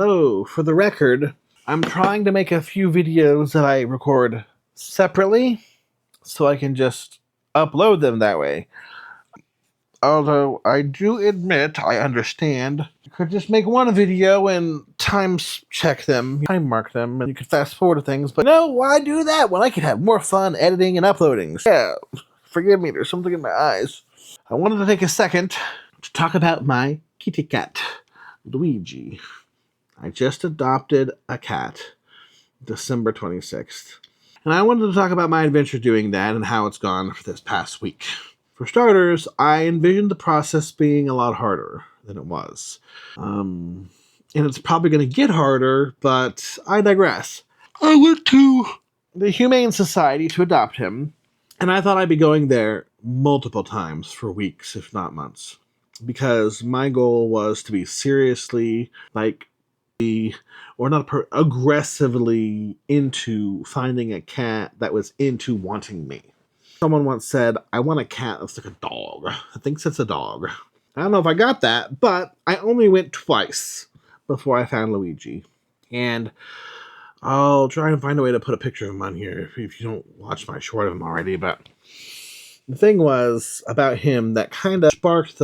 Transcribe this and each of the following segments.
Hello, for the record, I'm trying to make a few videos that I record separately so I can just upload them that way. Although I do admit, I understand, you could just make one video and time mark them, and you could fast forward to things, but no, why do that when I could have more fun editing and uploading? Yeah, forgive me, there's something in my eyes. I wanted to take a second to talk about my kitty cat, Luigi. I just adopted a cat December 26th. And I wanted to talk about my adventure doing that and how it's gone for this past week. For starters, I envisioned the process being a lot harder than it was. And it's probably going to get harder, but I digress. I went to the Humane Society to adopt him, and I thought I'd be going there multiple times for weeks, if not months. Because my goal was to be seriously, aggressively into finding a cat that was into wanting me. Someone once said, I want a cat that's like a dog. I think it's a dog. I don't know if I got that, but I only went twice before I found Luigi. And I'll try and find a way to put a picture of him on here if you don't watch my short of him already. But the thing was about him that kind of sparked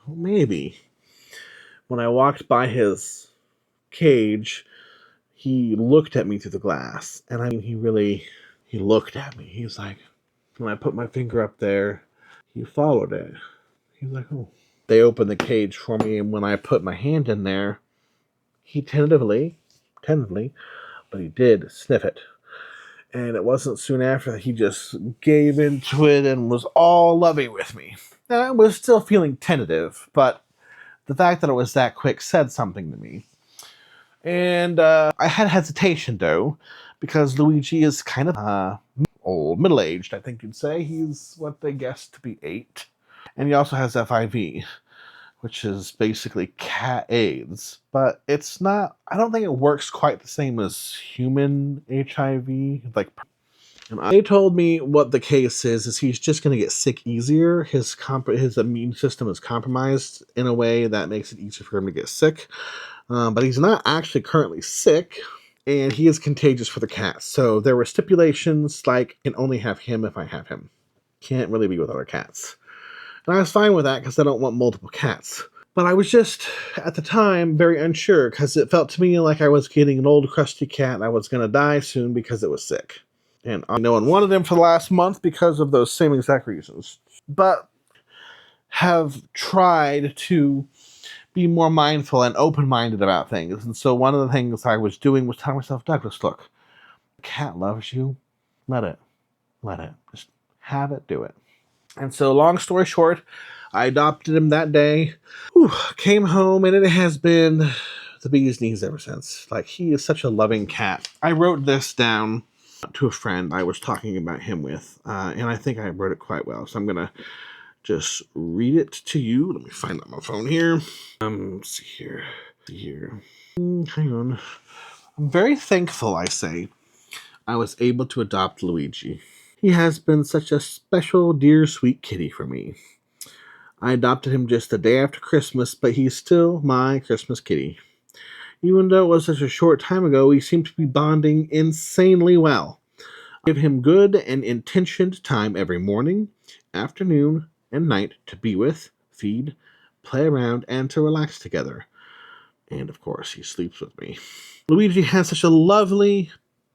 maybe when I walked by his cage, he looked at me through the glass, and I mean, he looked at me. He's like, when I put my finger up there, he followed it. He was like, oh. They opened the cage for me, and when I put my hand in there, he tentatively, but he did sniff it. And it wasn't soon after that he just gave into it and was all lovey with me. Now, I was still feeling tentative, but the fact that it was that quick said something to me. And I had hesitation, though, because Luigi is kind of old, middle-aged, I think you'd say. He's what they guess to be 8. And he also has FIV, which is basically cat AIDS. But it's not, I don't think it works quite the same as human HIV. And they told me what the case is he's just going to get sick easier. His immune system is compromised in a way that makes it easier for him to get sick. But he's not actually currently sick, and he is contagious for the cats. So there were stipulations like, can only have him if I have him. Can't really be with other cats. And I was fine with that because I don't want multiple cats. But I was just, at the time, very unsure because it felt to me like I was getting an old crusty cat and I was going to die soon because it was sick. And no one wanted him for the last month because of those same exact reasons. But have tried to be more mindful and open-minded about things. And so one of the things I was doing was telling myself, Douglas, look, the cat loves you. Let it. Just have it do it. And so long story short, I adopted him that day. Came home, and it has been the bee's knees ever since. Like, he is such a loving cat. I wrote this down to a friend I was talking about him with, and I think I wrote it quite well. So I'm going to just read it to you. Let me find out my phone here. Let's see here. Hang on. I'm very thankful, I say, I was able to adopt Luigi. He has been such a special, dear, sweet kitty for me. I adopted him just the day after Christmas, but he's still my Christmas kitty. Even though it was such a short time ago, we seem to be bonding insanely well. I give him good and intentioned time every morning, afternoon, and night to be with, feed, play around, and to relax together. And of course, he sleeps with me. Luigi has such a lovely,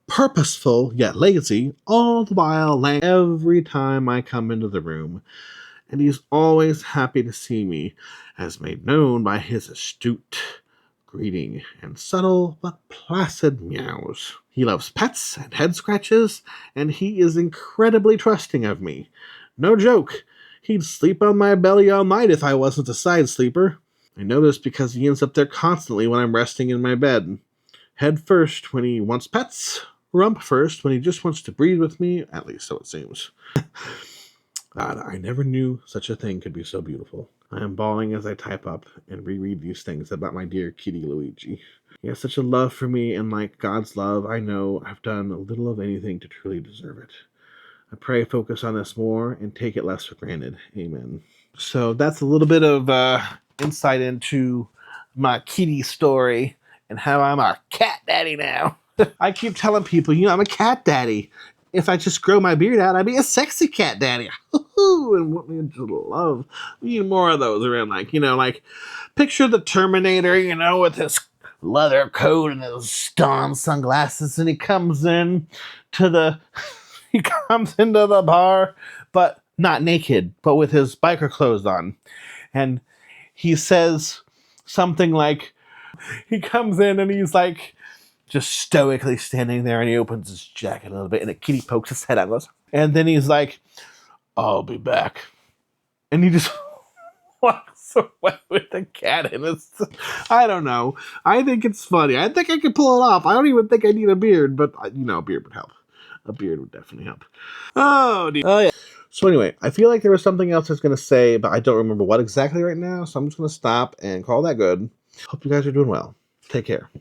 purposeful, yet lazy, all the while laying every time I come into the room. And he's always happy to see me, as made known by his astute greeting and subtle but placid meows. He loves pets and head scratches, and he is incredibly trusting of me. No joke. He'd sleep on my belly all night if I wasn't a side sleeper. I know this because he ends up there constantly when I'm resting in my bed. Head first when he wants pets, rump first when he just wants to breathe with me, at least so it seems. God, I never knew such a thing could be so beautiful. I am bawling as I type up and reread these things about my dear kitty Luigi. He has such a love for me, and like God's love, I know I've done a little of anything to truly deserve it. I pray focus on this more and take it less for granted. Amen. So that's a little bit of insight into my kitty story and how I'm a cat daddy now. I keep telling people, I'm a cat daddy. If I just grow my beard out, I'd be a sexy cat daddy. And what we just love. We need more of those around, like picture the Terminator, with his leather coat and his Dawn sunglasses, and he comes into the bar, but not naked, but with his biker clothes on. And he says something like, he comes in and he's like, just stoically standing there, and he opens his jacket a little bit, and a kitty pokes his head out. And then he's like, I'll be back. And he just walks away with the cat in his... I don't know. I think it's funny. I think I could pull it off. I don't even think I need a beard, but, a beard would help. A beard would definitely help. Oh, dear. Oh, yeah. So anyway, I feel like there was something else I was going to say, but I don't remember what exactly right now, so I'm just going to stop and call that good. Hope you guys are doing well. Take care.